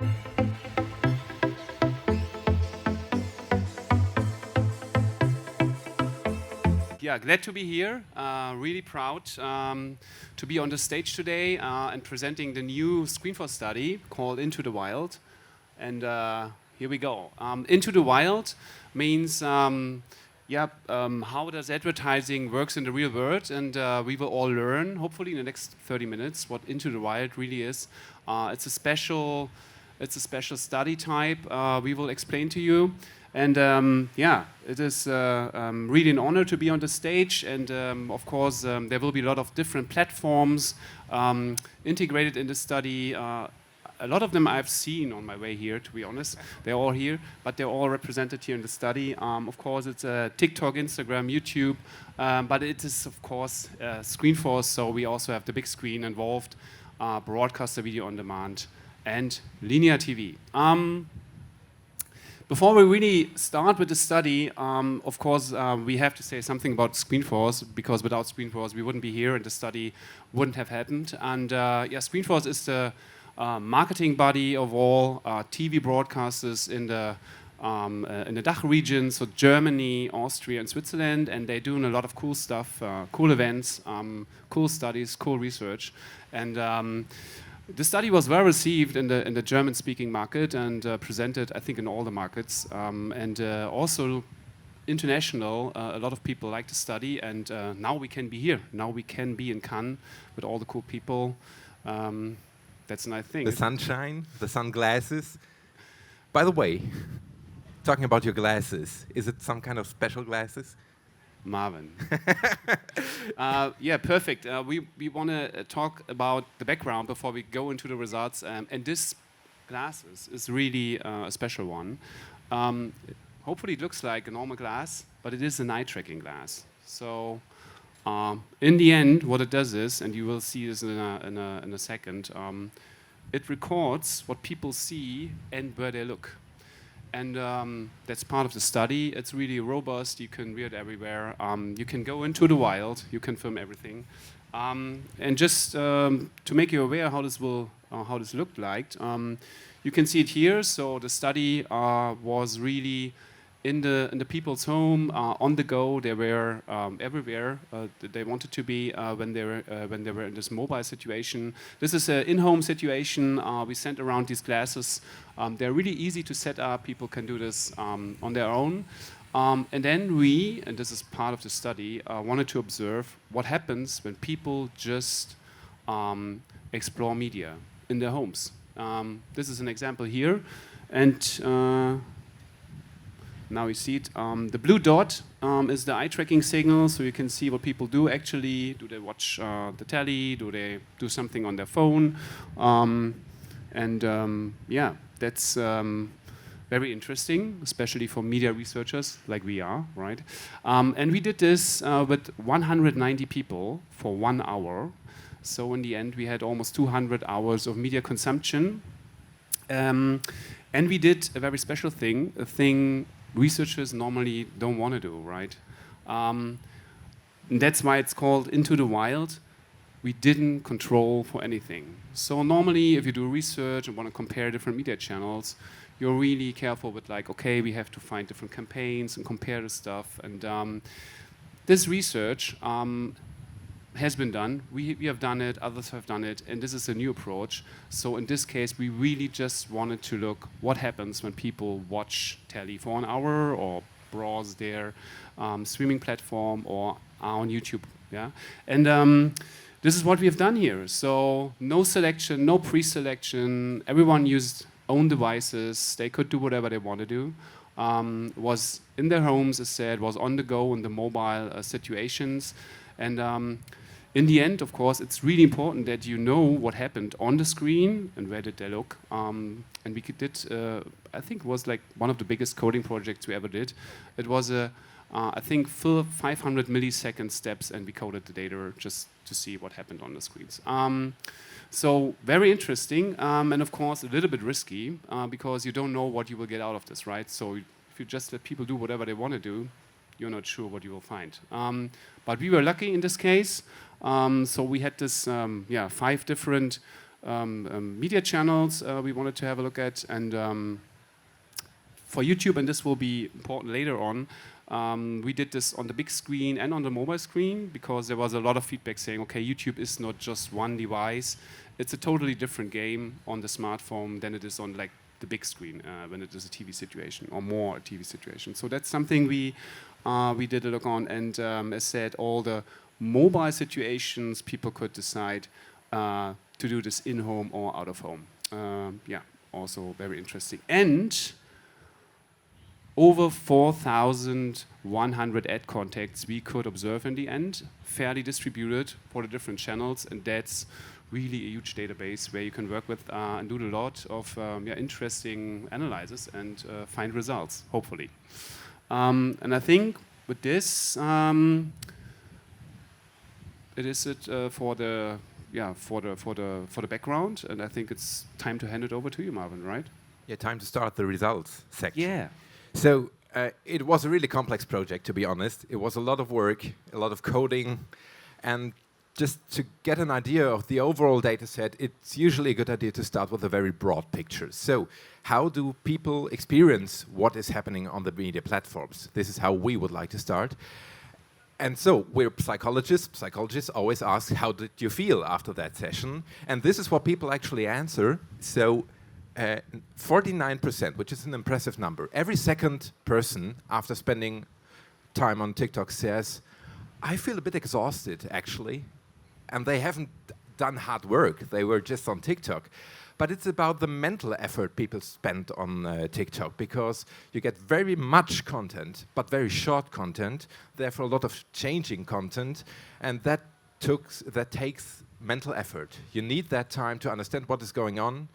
Yeah, glad to be here. Really proud to be on the stage today and presenting the new ScreenForce study called Into the Wild. And here we go. Into the Wild means how does advertising works in the real world, and we will all learn, hopefully in the next 30 minutes, what Into the Wild really is. It's a special study type we will explain to you. And it is really an honor to be on the stage. And of course, there will be a lot of different platforms integrated in the study. A lot of them I've seen on my way here, to be honest. They're all here, but they're all represented here in the study. Of course, it's TikTok, Instagram, YouTube, but it is, of course, ScreenForce, so we also have the big screen involved, broadcaster video on demand, and linear TV. Before we really start with the study, of course, we have to say something about ScreenForce, because without ScreenForce, we wouldn't be here and the study wouldn't have happened. And ScreenForce is the marketing body of all TV broadcasters in the DACH region, so Germany, Austria, and Switzerland, and they're doing a lot of cool stuff, cool events, cool studies, cool research. And the study was well received in the German-speaking market and presented, I think, in all the markets. And also international, a lot of people like the study, and now we can be here. Now we can be in Cannes with all the cool people. That's a nice thing. The sunshine, the sunglasses. By the way, talking about your glasses, is it some kind of special glasses? Marvin. Yeah, perfect. We want to talk about the background before we go into the results. And this glasses is really a special one. Hopefully it looks like a normal glass, but it is a night tracking glass. So in the end, what it does is, and you will see this in a second, it records what people see and where they look. And that's part of the study. It's really robust. You can read it everywhere. You can go into the wild. You can film everything. And just to make you aware how this looked like, you can see it here. So the study was really in the people's home, on the go. They were everywhere they wanted to be when they were in this mobile situation. This is an in-home situation. We sent around these glasses. They're really easy to set up. People can do this on their own. And then we, and this is part of the study, wanted to observe what happens when people just explore media in their homes. This is an example here, and now you see it. The blue dot is the eye tracking signal, so you can see what people do actually. Do they watch the telly? Do they do something on their phone? Yeah, that's very interesting, especially for media researchers like we are, right? And we did this with 190 people for 1 hour. So in the end, we had almost 200 hours of media consumption. And we did a very special thing, a thing researchers normally don't want to do, right? And that's why it's called Into the Wild. We didn't control for anything. So normally, if you do research and want to compare different media channels, you're really careful with like, okay, we have to find different campaigns and compare the stuff. And this research has been done. We have done it, others have done it, and this is a new approach. So in this case, we really just wanted to look what happens when people watch telly for an hour or browse their streaming platform or are on YouTube. Yeah, and this is what we have done here. So no selection, no pre-selection. Everyone used own devices. They could do whatever they want to do. Was in their homes, as said, was on the go in the mobile situations. And in the end, of course, it's really important that you know what happened on the screen and where did they look. And we did, I think it was like one of the biggest coding projects we ever did. It was I think, 500 millisecond steps, and we coded the data just to see what happened on the screens. So very interesting, and of course a little bit risky, because you don't know what you will get out of this, right? So if you just let people do whatever they want to do, you're not sure what you will find. But we were lucky in this case. So we had this 5 different media channels we wanted to have a look at, and for YouTube, and this will be important later on, we did this on the big screen and on the mobile screen because there was a lot of feedback saying, okay, YouTube is not just one device. It's a totally different game on the smartphone than it is on like the big screen when it is a TV situation or more a TV situation. So that's something we did a look on, and as said, all the mobile situations people could decide to do this in home or out of home. Yeah, also very interesting. And over 4,100 ad contacts we could observe in the end, fairly distributed for the different channels, and that's really a huge database where you can work with and do a lot of interesting analysis and find results, hopefully. And I think with this, it is for the background, and I think it's time to hand it over to you, Marvin, right? Yeah, time to start the results section. Yeah. So it was a really complex project, to be honest. It was a lot of work, a lot of coding, and just to get an idea of the overall data set, it's usually a good idea to start with a very broad picture. So how do people experience what is happening on the media platforms? This is how we would like to start. And so we're psychologists. Psychologists always ask, how did you feel after that session? And this is what people actually answer. So 49%, which is an impressive number. Every second person after spending time on TikTok says, I feel a bit exhausted, actually. And they haven't done hard work. They were just on TikTok. But it's about the mental effort people spend on TikTok, because you get very much content, but very short content, therefore a lot of changing content, and that takes mental effort. You need that time to understand what is going on.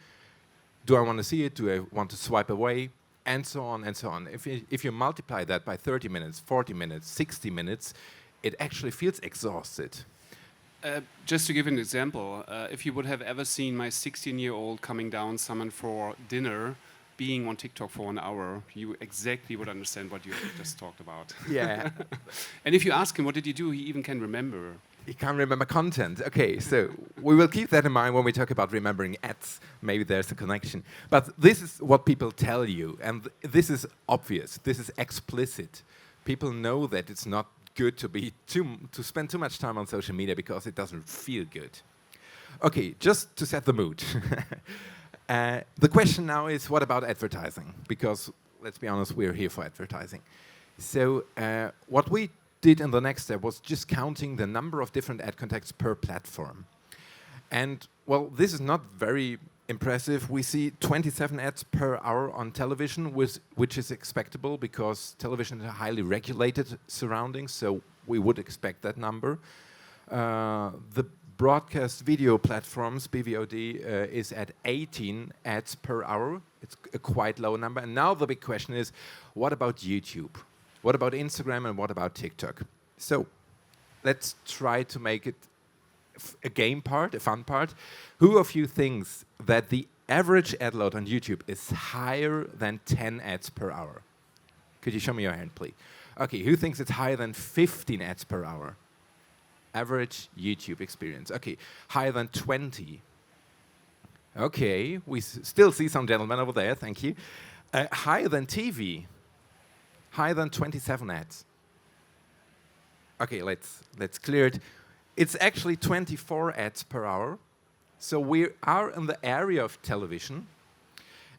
Do I want to see it? Do I want to swipe away? And so on and so on. If you multiply that by 30 minutes, 40 minutes, 60 minutes, it actually feels exhausted. Just to give an example, if you would have ever seen my 16-year-old coming down someone for dinner, being on TikTok for an hour, you exactly would understand what you just talked about. Yeah. And if you ask him, what did you do, he even can remember. He can't remember content. Okay, so we will keep that in mind when we talk about remembering ads. Maybe there's a connection. But this is what people tell you, and this is obvious. This is explicit. People know that it's not good to spend too much time on social media because it doesn't feel good. Okay, just to set the mood. The question now is, what about advertising? Because let's be honest, we're here for advertising. So what we did in the next step was just counting the number of different ad contacts per platform. And well, this is not very impressive. We see 27 ads per hour on television, which is expectable because television is a highly regulated surroundings, so we would expect that number. The broadcast video platforms, BVOD, is at 18 ads per hour. It's a quite low number. And now the big question is, what about YouTube? What about Instagram and what about TikTok? So let's try to make it a game part, a fun part. Who of you thinks that the average ad load on YouTube is higher than 10 ads per hour? Could you show me your hand, please? Okay, who thinks it's higher than 15 ads per hour? Average YouTube experience. Okay, higher than 20. Okay, we still see some gentlemen over there, thank you. Higher than TV. Higher than 27 ads. Okay, let's clear it. It's actually 24 ads per hour. So we are in the area of television.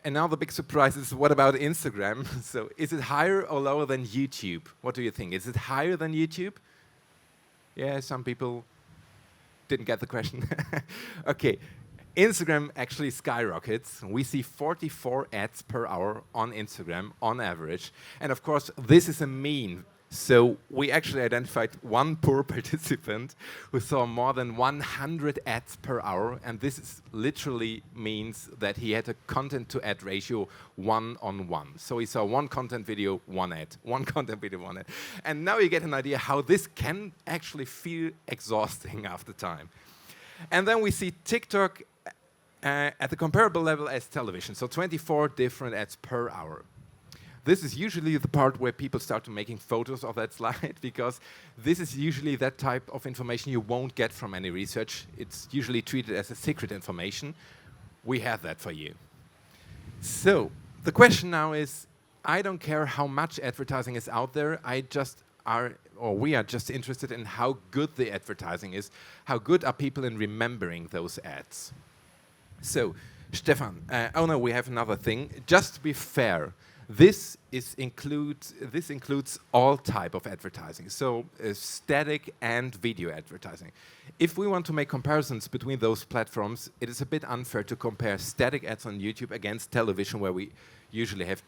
And now the big surprise is, what about Instagram? So is it higher or lower than YouTube? What do you think? Is it higher than YouTube? Yeah, some people didn't get the question. Okay, Instagram actually skyrockets. We see 44 ads per hour on Instagram on average. And of course, this is a mean. So we actually identified one poor participant who saw more than 100 ads per hour, and this literally means that he had a content-to-ad ratio 1:1. So he saw one content video, one ad, one content video, one ad. And now you get an idea how this can actually feel exhausting after time. And then we see TikTok at the comparable level as television, so 24 different ads per hour. this is usually the part where people start to making photos of that slide, because this is usually that type of information you won't get from any research. It's usually treated as a secret information. We have that for you. So the question now is, I don't care how much advertising is out there. We are just interested in how good the advertising is. How good are people in remembering those ads? So, Stefan, we have another thing. Just to be fair, this includes all type of advertising, so static and video advertising. If we want to make comparisons between those platforms, it is a bit unfair to compare static ads on YouTube against television, where we usually have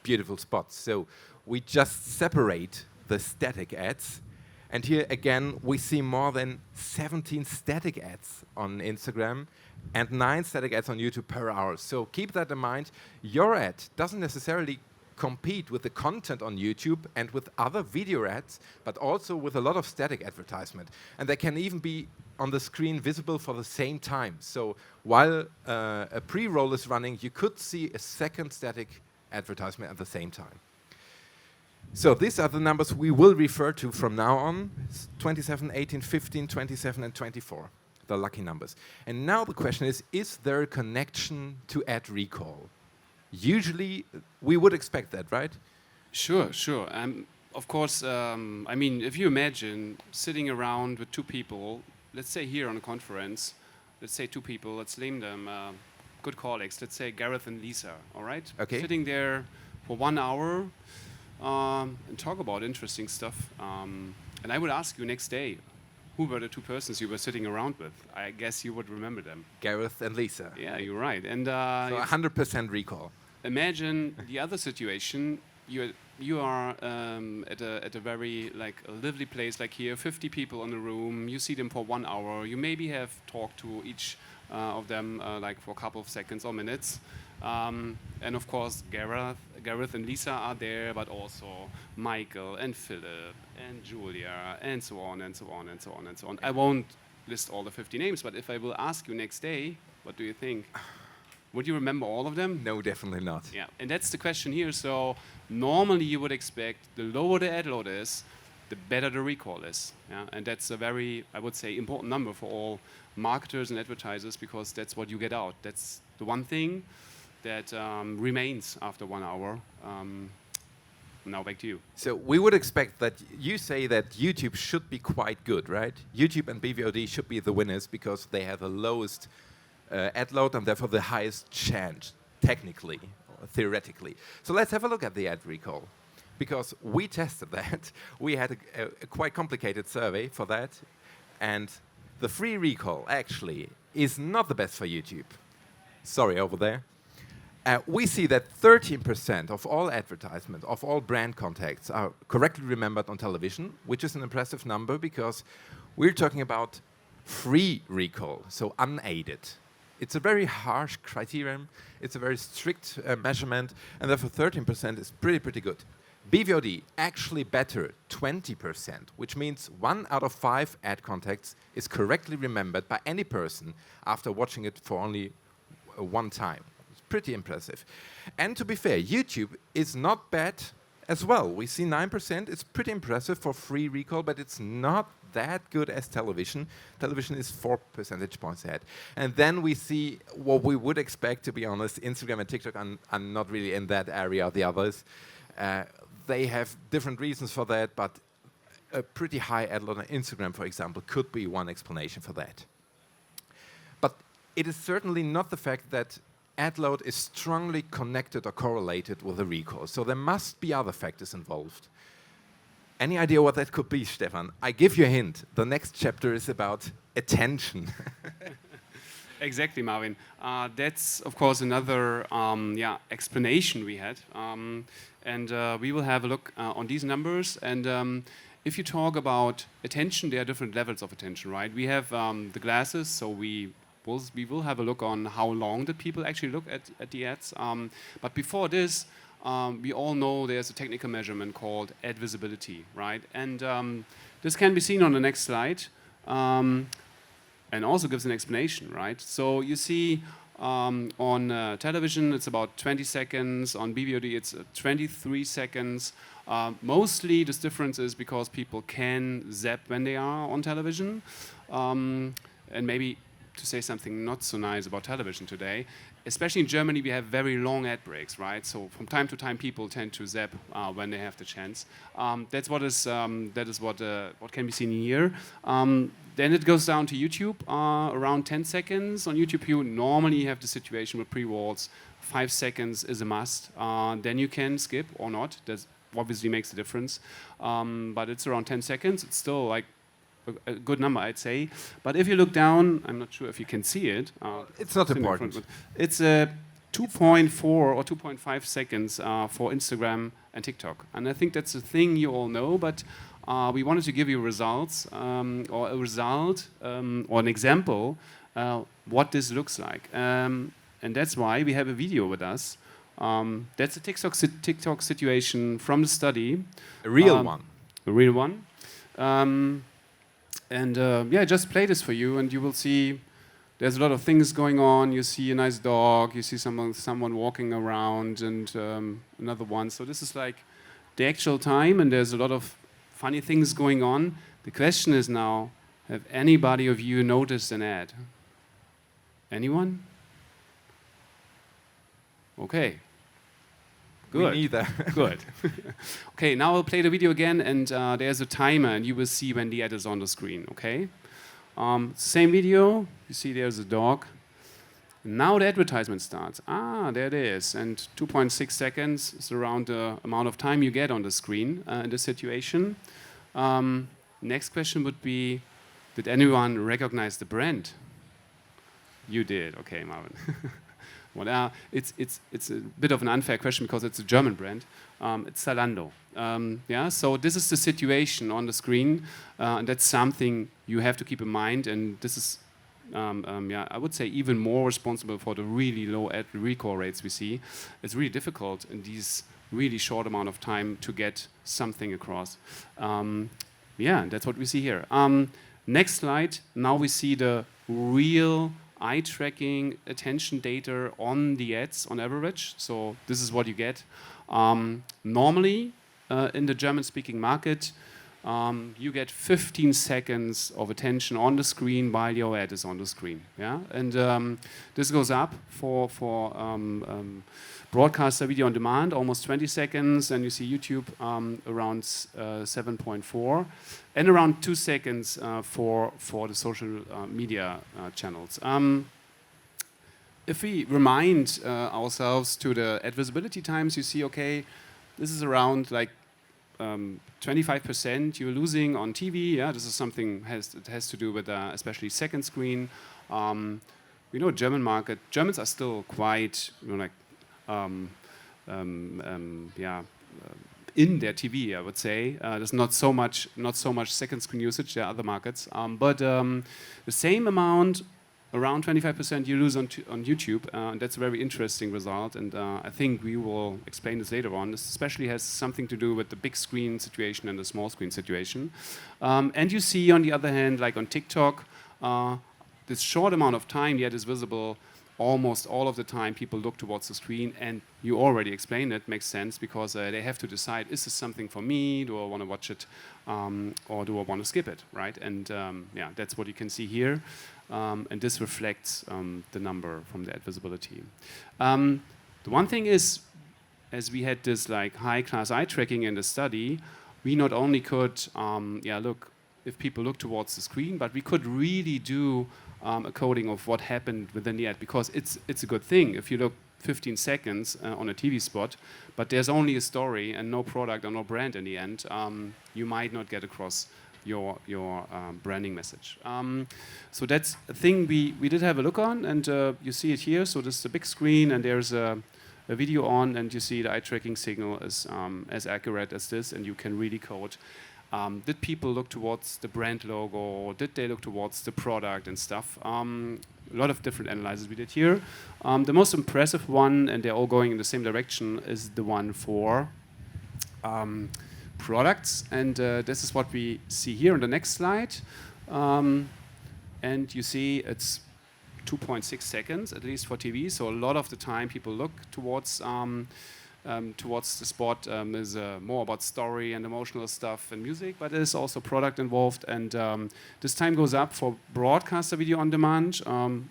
beautiful spots. So we just separate the static ads. And here again, we see more than 17 static ads on Instagram and 9 static ads on YouTube per hour. So keep that in mind. Your ad doesn't necessarily compete with the content on YouTube and with other video ads, but also with a lot of static advertisement. And they can even be on the screen visible for the same time. So while a pre-roll is running, you could see a second static advertisement at the same time. So these are the numbers we will refer to from now on: 27, 18, 15, 27, and 24, the lucky numbers. And now the question is there a connection to ad recall? Usually, we would expect that, right? Sure. Of course, I mean, if you imagine sitting around with two people, let's say here on a conference, let's say two people, let's name them good colleagues, let's say Gareth and Lisa, all right? Okay. Sitting there for 1 hour and talk about interesting stuff. And I would ask you next day, who were the two persons you were sitting around with? I guess you would remember them. Gareth and Lisa. Yeah, you're right. And so 100% recall. Imagine the other situation. You are at a very a lively place like here, 50 people in the room. You see them for 1 hour. You maybe have talked to each of them for a couple of seconds or minutes. And of course, Gareth and Lisa are there, but also Michael and Philip and Julia and so on and so on and so on and so on. I won't list all the 50 names, but if I will ask you next day, what do you think? Would you remember all of them? No, definitely not. Yeah, and that's the question here. So normally you would expect the lower the ad load is, the better the recall is. Yeah? And that's a very, I would say, important number for all marketers and advertisers, because that's what you get out. That's the one thing that remains after 1 hour. Now back to you. So we would expect that you say that YouTube should be quite good, right? YouTube and BVOD should be the winners because they have the lowest ad load and therefore the highest chance, technically, or theoretically. So let's have a look at the ad recall, because we tested that. We had a quite complicated survey for that, and the free recall actually is not the best for YouTube. Sorry, over there. We see that 13% of all advertisement, of all brand contacts are correctly remembered on television, which is an impressive number because we're talking about free recall, so unaided. It's a very harsh criterion, it's a very strict measurement, and therefore 13% is pretty good. BVOD, actually better, 20%, which means 1 out of 5 ad contacts is correctly remembered by any person after watching it for only one time. It's pretty impressive. And to be fair, YouTube is not bad as well. We see 9%, it's pretty impressive for free recall, but it's not that good as television. Television is 4 percentage points ahead. And then we see what we would expect, to be honest. Instagram and TikTok are not really in that area, the others. They have different reasons for that, but a pretty high ad load on Instagram, for example, could be one explanation for that. But it is certainly not the fact that ad load is strongly connected or correlated with the recall. So there must be other factors involved. Any idea what that could be, Stefan? I give you a hint. The next chapter is about attention. Exactly, Marvin. That's, of course, another explanation we had. And we will have a look on these numbers. And if you talk about attention, there are different levels of attention, right? We have the glasses, so we will have a look on how long did people actually look at the ads. But before this, we all know there's a technical measurement called ad visibility, right? And this can be seen on the next slide, and also gives an explanation, right? So you see On television, it's about 20 seconds. On BVOD, it's 23 seconds. Mostly, this difference is because people can zap when they are on television. And maybe to say something not so nice about television today, especially in Germany, we have very long ad breaks, right? So from time to time, people tend to zap when they have the chance. That is what can be seen here. Then it goes down to YouTube, around 10 seconds. On YouTube, you normally have the situation with pre-rolls. 5 seconds is a must. Then you can skip or not. That obviously makes a difference. But it's around 10 seconds. It's still like a good number, I'd say. But if you look down, I'm not sure if you can see it. It's not important. It's 2.4 or 2.5 seconds for Instagram and TikTok. And I think that's a thing you all know, but we wanted to give you results or a result or an example what this looks like. And that's why we have a video with us. That's a TikTok situation from the study. A real one. A real one. Yeah, just play this for you, and you will see there's a lot of things going on. You see a nice dog, you see someone walking around, and another one. So this is like the actual time, and there's a lot of funny things going on. The question is now, have anybody of you noticed an ad? Anyone? Okay. Good. Me neither. Good. Okay, now I'll play the video again, and there's a timer, and you will see when the ad is on the screen, okay? Same video, you see there's a dog. Now the advertisement starts. There it is, and 2.6 seconds is around the amount of time you get on the screen in this situation. Next question would be, did anyone recognize the brand? You did, okay, Marvin. Well, it's a bit of an unfair question because it's a German brand. It's Zalando. Yeah, so this is the situation on the screen, and that's something you have to keep in mind. And this is, yeah, I would say even more responsible for the really low ad recall rates we see. It's really difficult in these really short amount of time to get something across. Yeah, that's what we see here. Next slide. Now we see the real eye tracking attention data on the ads on average. So this is what you get. Normally, in the German-speaking market, you get 15 seconds of attention on the screen while your ad is on the screen. Yeah, and this goes up for broadcaster video on demand, almost 20 seconds, and you see YouTube around 7.4, and around 2 seconds for the social media channels. If we remind ourselves to the ad visibility times, you see, okay, this is around like 25% you're losing on TV. Yeah, this is something that has to do with especially second screen. We know German market. Germans are still quite, like, yeah, in their TV, I would say. There's not so much second screen usage. There are other markets, but the same amount, around 25%, you lose on YouTube. And that's a very interesting result, and I think we will explain this later on. This especially has something to do with the big screen situation and the small screen situation. And you see, on the other hand, like on TikTok, this short amount of time the ad is visible. Almost all of the time people look towards the screen, and you already explained it, makes sense, because they have to decide, is this something for me, do I want to watch it, or do I want to skip it, right? And yeah, that's what you can see here, and this reflects the number from the ad visibility. The one thing is, as we had this like high-class eye tracking in the study, we not only could, yeah, look, if people look towards the screen, but we could really do a coding of what happened within the ad, because it's a good thing if you look 15 seconds on a TV spot, but there's only a story and no product or no brand in the end, you might not get across your branding message. So that's a thing we did have a look on, and you see it here. So this is a big screen, and there's a video on, and you see the eye tracking signal is as accurate as this, and you can really code. Did people look towards the brand logo? Did they look towards the product and stuff? A lot of different analyses we did here. The most impressive one, and they're all going in the same direction, is the one for products. And this is what we see here on the next slide. And you see it's 2.6 seconds, at least for TV. So a lot of the time people look towards the spot is more about story and emotional stuff and music, but there's also product involved. And this time goes up for broadcaster video on demand,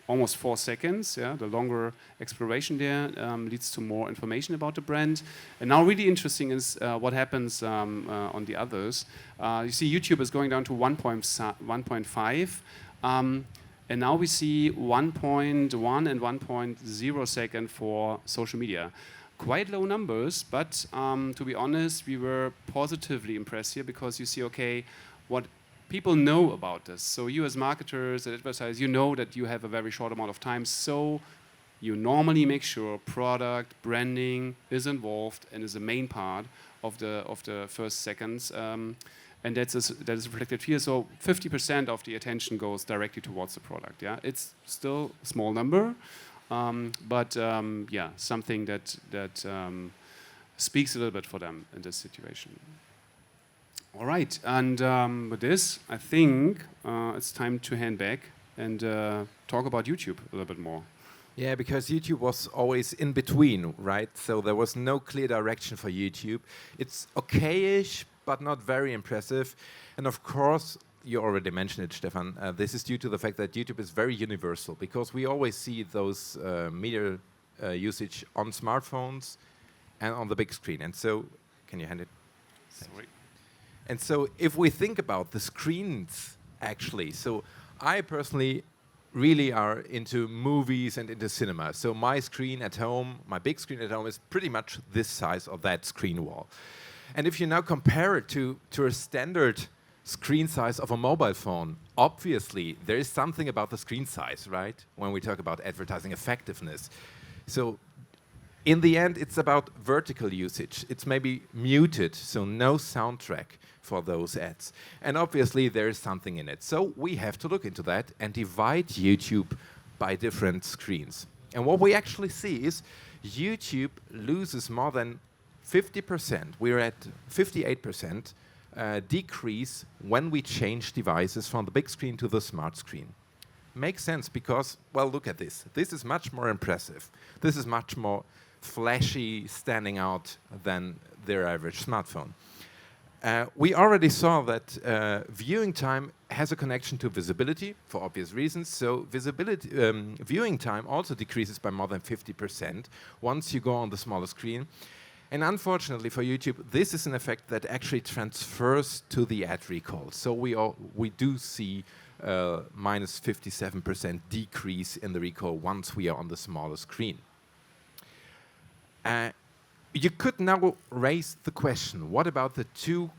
almost 4 seconds. Yeah, the longer exploration there leads to more information about the brand. And now really interesting is what happens on the others. You see YouTube is going down to 1.5. And now we see 1.1 and 1.0 second for social media. Quite low numbers, but to be honest, we were positively impressed here because you see, okay, what people know about this. So you as marketers and advertisers, you know that you have a very short amount of time, so you normally make sure product, branding is involved and is a main part of the first seconds. And that is reflected here. So 50% of the attention goes directly towards the product. Yeah, it's still a small number, but yeah, something that speaks a little bit for them in this situation. All right, and with this, I think it's time to hand back and talk about YouTube a little bit more. Yeah, because YouTube was always in between, right? So there was no clear direction for YouTube. It's okay-ish, but not very impressive. And of course, you already mentioned it, Stefan, this is due to the fact that YouTube is very universal, because we always see those media usage on smartphones and on the big screen. And so, can you hand it? Sorry. And so if we think about the screens, actually, so I personally really are into movies and into cinema. So my screen at home, my big screen at home is pretty much this size of that screen wall. And if you now compare it to a standard screen size of a mobile phone, obviously there is something about the screen size, right? When we talk about advertising effectiveness. So in the end, it's about vertical usage. It's maybe muted, so no soundtrack for those ads. And obviously there is something in it. So we have to look into that and divide YouTube by different screens. And what we actually see is YouTube loses more than 50%. We're at 58% decrease when we change devices from the big screen to the smart screen. Makes sense because, well, look at this. This is much more impressive. This is much more flashy, standing out than their average smartphone. We already saw that viewing time has a connection to visibility for obvious reasons. So viewing time also decreases by more than 50% once you go on the smaller screen. And unfortunately for YouTube, this is an effect that actually transfers to the ad recall. So we do see minus 57% decrease in the recall once we are on the smaller screen. You could now raise the question, what about the two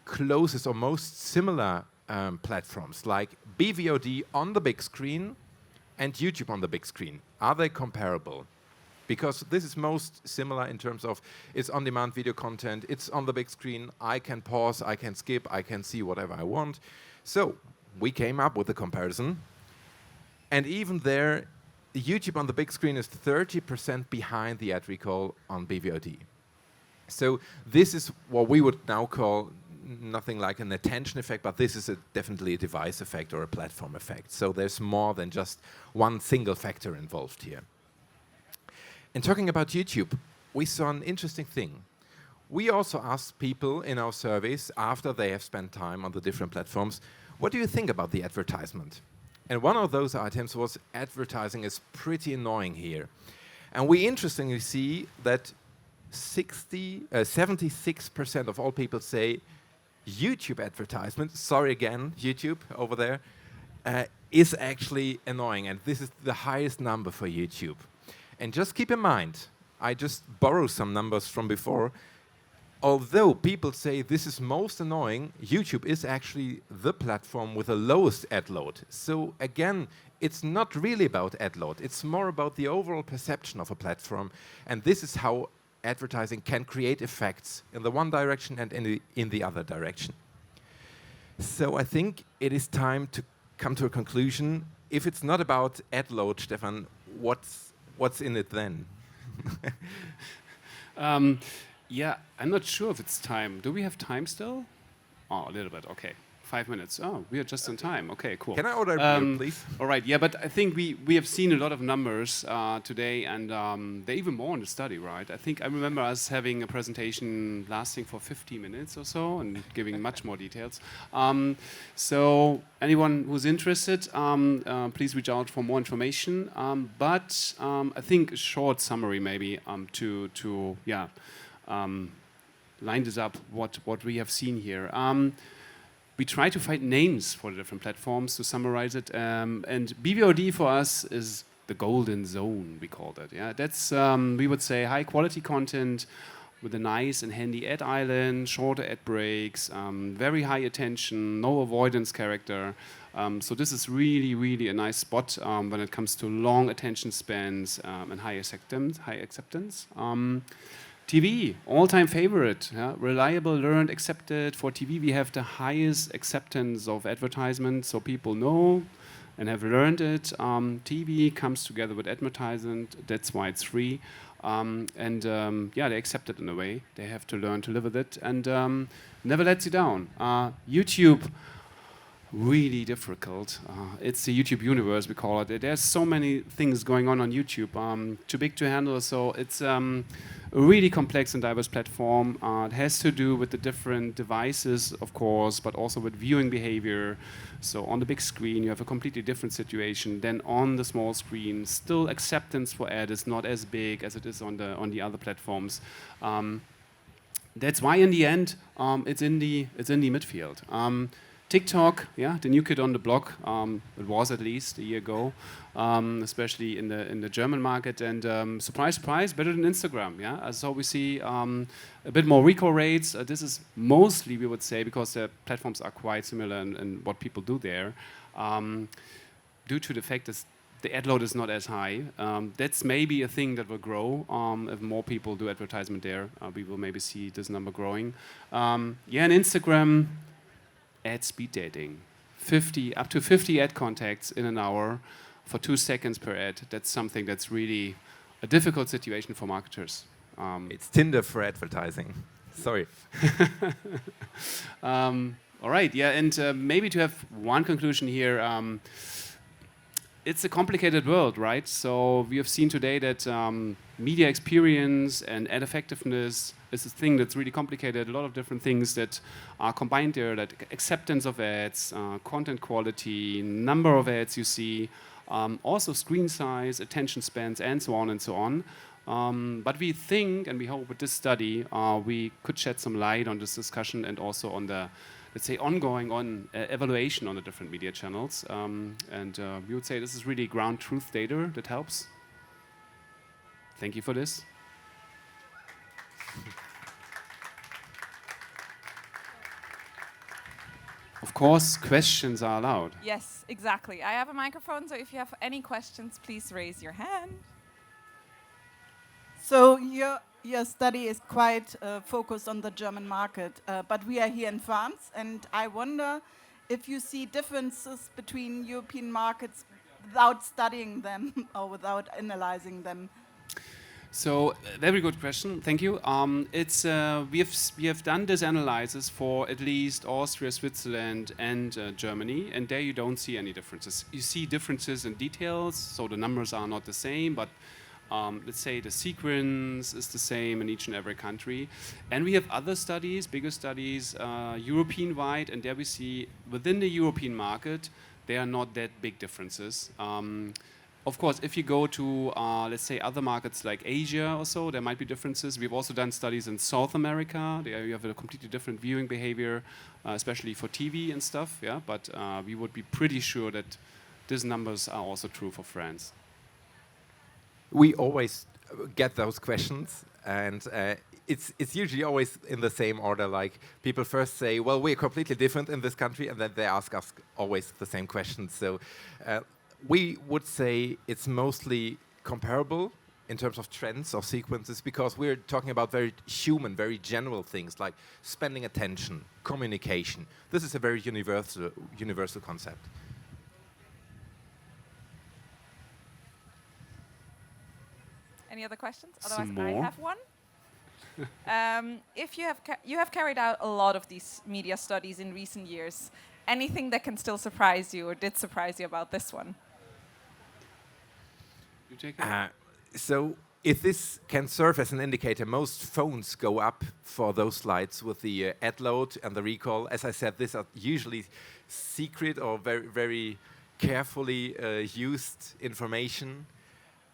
closest or most similar platforms, like BVOD on the big screen and YouTube on the big screen? Are they comparable? Because this is most similar in terms of it's on-demand video content, it's on the big screen, I can pause, I can skip, I can see whatever I want. So we came up with a comparison. And even there, YouTube on the big screen is 30% behind the ad recall on BVOD. So this is what we would now call nothing like an attention effect, but this is definitely a device effect or a platform effect. So there's more than just one single factor involved here. And talking about YouTube, we saw an interesting thing. We also asked people in our surveys, after they have spent time on the different platforms, what do you think about the advertisement? And one of those items was advertising is pretty annoying here. And we interestingly see that 76% of all people say YouTube advertisement, sorry again, YouTube over there, is actually annoying. And this is the highest number for YouTube. And just keep in mind, I just borrow some numbers from before. Although people say this is most annoying, YouTube is actually the platform with the lowest ad load. So again, it's not really about ad load. It's more about the overall perception of a platform. And this is how advertising can create effects in the one direction and in the other direction. So I think it is time to come to a conclusion. If it's not about ad load, Stefan, what's in it then? Yeah, I'm not sure if it's time. Do we have time still? Oh, a little bit. Okay, 5 minutes. Oh, we are just on time. Okay, cool. Can I order a beer, please? All right, yeah, but I think we have seen a lot of numbers today, and they're even more in the study, right? I think I remember us having a presentation lasting for 50 minutes or so and giving much more details. So anyone who's interested, please reach out for more information. But I think a short summary maybe to line this up, what we have seen here. We try to find names for the different platforms to summarize it. And BVOD for us is the golden zone, we called it. Yeah, that's, we would say, high quality content with a nice and handy ad island, shorter ad breaks, very high attention, no avoidance character. So this is really, really a nice spot when it comes to long attention spans and high acceptance. TV, all-time favorite, yeah? Reliable, learned, accepted. For TV, we have the highest acceptance of advertisement, so people know and have learned it. TV comes together with advertisement, that's why it's free. They accept it in a way. They have to learn to live with it, and never lets you down. YouTube, really difficult. It's the YouTube universe, we call it. There's so many things going on YouTube, too big to handle, so it's a really complex and diverse platform. It has to do with the different devices, of course, but also with viewing behavior. So on the big screen, you have a completely different situation than on the small screen. Still, acceptance for ad is not as big as it is on the other platforms. That's why, in the end, it's in the midfield. TikTok, yeah, the new kid on the block. It was at least a year ago, especially in the German market. And surprise, surprise, better than Instagram. Yeah, so we see a bit more recall rates. This is mostly, we would say, because the platforms are quite similar in what people do there, due to the fact that the ad load is not as high. That's maybe a thing that will grow if more people do advertisement there. We will maybe see this number growing. And Instagram. Ad speed dating, up to 50 ad contacts in an hour for 2 seconds per ad. That's something that's really a difficult situation for marketers. It's Tinder for advertising. Sorry. All right, yeah, and maybe to have one conclusion here, it's a complicated world, right? So we have seen today that media experience and ad effectiveness is a thing that's really complicated. A lot of different things that are combined there, like acceptance of ads, content quality, number of ads you see, also screen size, attention spans, and so on and so on. But we think, and we hope with this study, we could shed some light on this discussion and also on the, let's say, ongoing evaluation on the different media channels. We would say this is really ground truth data that helps. Thank you for this. Of course, questions are allowed. Yes, exactly. I have a microphone, so if you have any questions, please raise your hand. So your study is quite focused on the German market, but we are here in France, and I wonder if you see differences between European markets without studying them or without analyzing them. So, very good question. Thank you. We have done this analysis for at least Austria, Switzerland, and Germany, and there you don't see any differences. You see differences in details, so the numbers are not the same, but let's say the sequence is the same in each and every country. And we have other studies, bigger studies, European-wide, and there we see within the European market, there are not that big differences. Of course, if you go to, let's say, other markets like Asia or so, there might be differences. We've also done studies in South America. There you have a completely different viewing behavior, especially for TV and stuff. Yeah, but we would be pretty sure that these numbers are also true for France. We always get those questions, and it's usually always in the same order. Like, people first say, well, we're completely different in this country, and then they ask us always the same questions. So we would say it's mostly comparable in terms of trends or sequences, because we're talking about very human, very general things like spending attention, communication. This is a very universal concept. Any other questions? Some Otherwise, I more. have one. If you have carried out a lot of these media studies in recent years, anything that can still surprise you or did surprise you about this one? You take it? So if this can serve as an indicator, most phones go up for those slides with the ad load and the recall. As I said, these are usually secret or very, very carefully used information.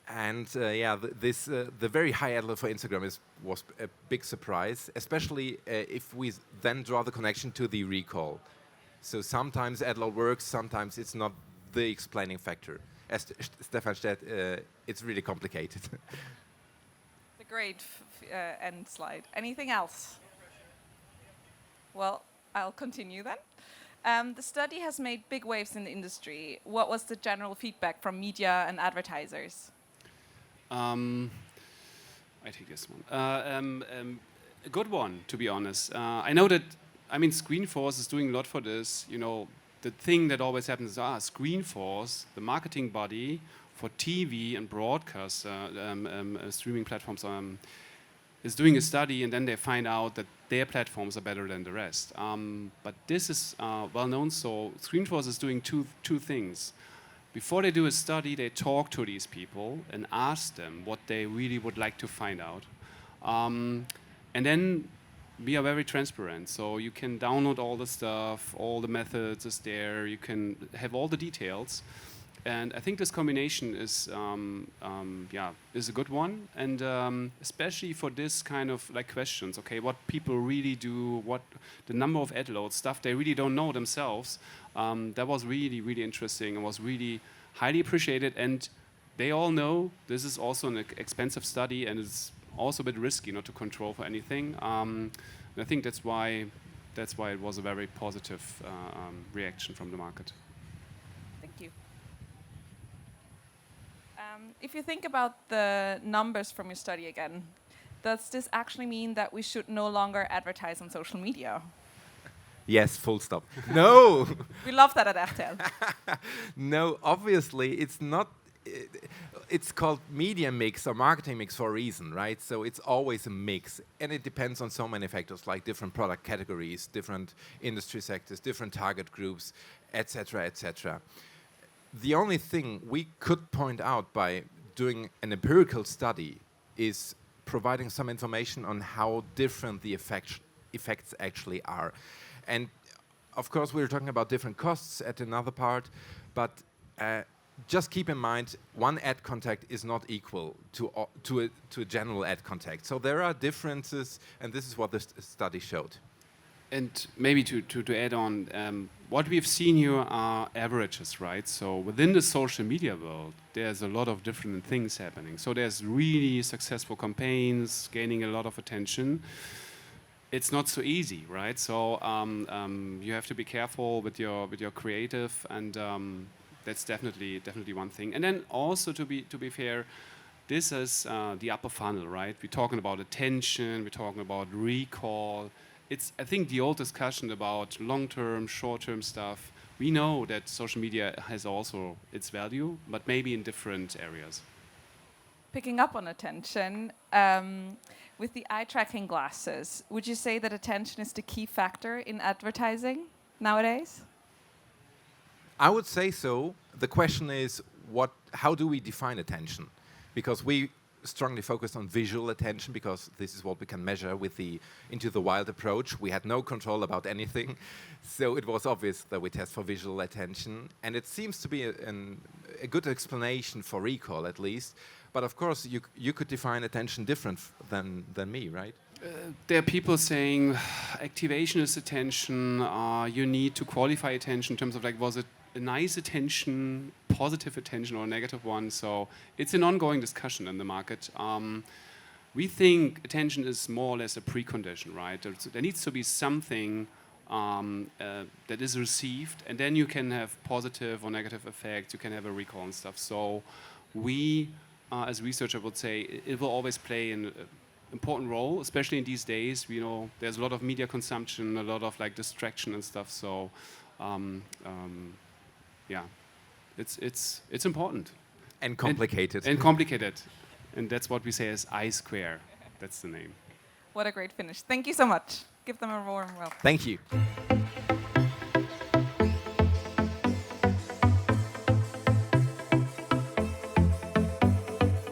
And the very high ad load for Instagram was a big surprise, especially if we then draw the connection to the recall. So sometimes ad load works, sometimes it's not the explaining factor. As Stefan said, it's really complicated. The great end slide. Anything else? Well, I'll continue then. The study has made big waves in the industry. What was the general feedback from media and advertisers? I take this one. A good one, to be honest. I know that, Screenforce is doing a lot for this. You know, the thing that always happens is, Screenforce, the marketing body for TV and broadcast streaming platforms, is doing a study, and then they find out that their platforms are better than the rest. But this is well known, so Screenforce is doing two things. Before they do a study, they talk to these people and ask them what they really would like to find out. And then we are very transparent. So you can download all the stuff, all the methods is there, you can have all the details. And I think this combination is a good one, and especially for this kind of questions. Okay, what people really do, what the number of ad loads, stuff they really don't know themselves. That was really, really interesting and was really highly appreciated. And they all know this is also an expensive study, and it's also a bit risky not to control for anything. And I think that's why it was a very positive reaction from the market. Thank you. If you think about the numbers from your study again, does this actually mean that we should no longer advertise on social media? Yes, full stop. No! We love that at RTL. No, obviously it's not. It's called media mix or marketing mix for a reason, right? So it's always a mix, and it depends on so many factors like different product categories, different industry sectors, different target groups, etc., etc. The only thing we could point out by doing an empirical study is providing some information on how different the effects actually are. And of course, we're talking about different costs at another part, but just keep in mind, one ad contact is not equal to a general ad contact. So there are differences, and this is what this study showed. And maybe to add on, what we've seen here are averages, right? So within the social media world, there's a lot of different things happening. So there's really successful campaigns gaining a lot of attention. It's not so easy, right? So you have to be careful with your creative, and that's definitely one thing. And then also to be fair, this is the upper funnel, right? We're talking about attention, we're talking about recall. It's, I think, the old discussion about long-term, short-term stuff. We know that social media has also its value, but maybe in different areas. Picking up on attention, with the eye-tracking glasses, would you say that attention is the key factor in advertising nowadays? I would say so. The question is, how do we define attention? Because we strongly focused on visual attention, because this is what we can measure with the Into the Wild approach. We had no control about anything, so it was obvious that we test for visual attention, and it seems to be a good explanation for recall, at least. But of course, you could define attention different than me, right? There are people saying activation is attention. You need to qualify attention in terms of was it a nice attention, positive attention, or a negative one. So it's an ongoing discussion in the market. We think attention is more or less a precondition, right? There needs to be something that is received, and then you can have positive or negative effects. You can have a recall and stuff. So we, as researchers, would say it will always play an important role, especially in these days. You know, there's a lot of media consumption, a lot of distraction and stuff. So. Yeah, it's important. And complicated. And complicated. And that's what we say as EyeSquare. That's the name. What a great finish. Thank you so much. Give them a warm welcome. Thank you.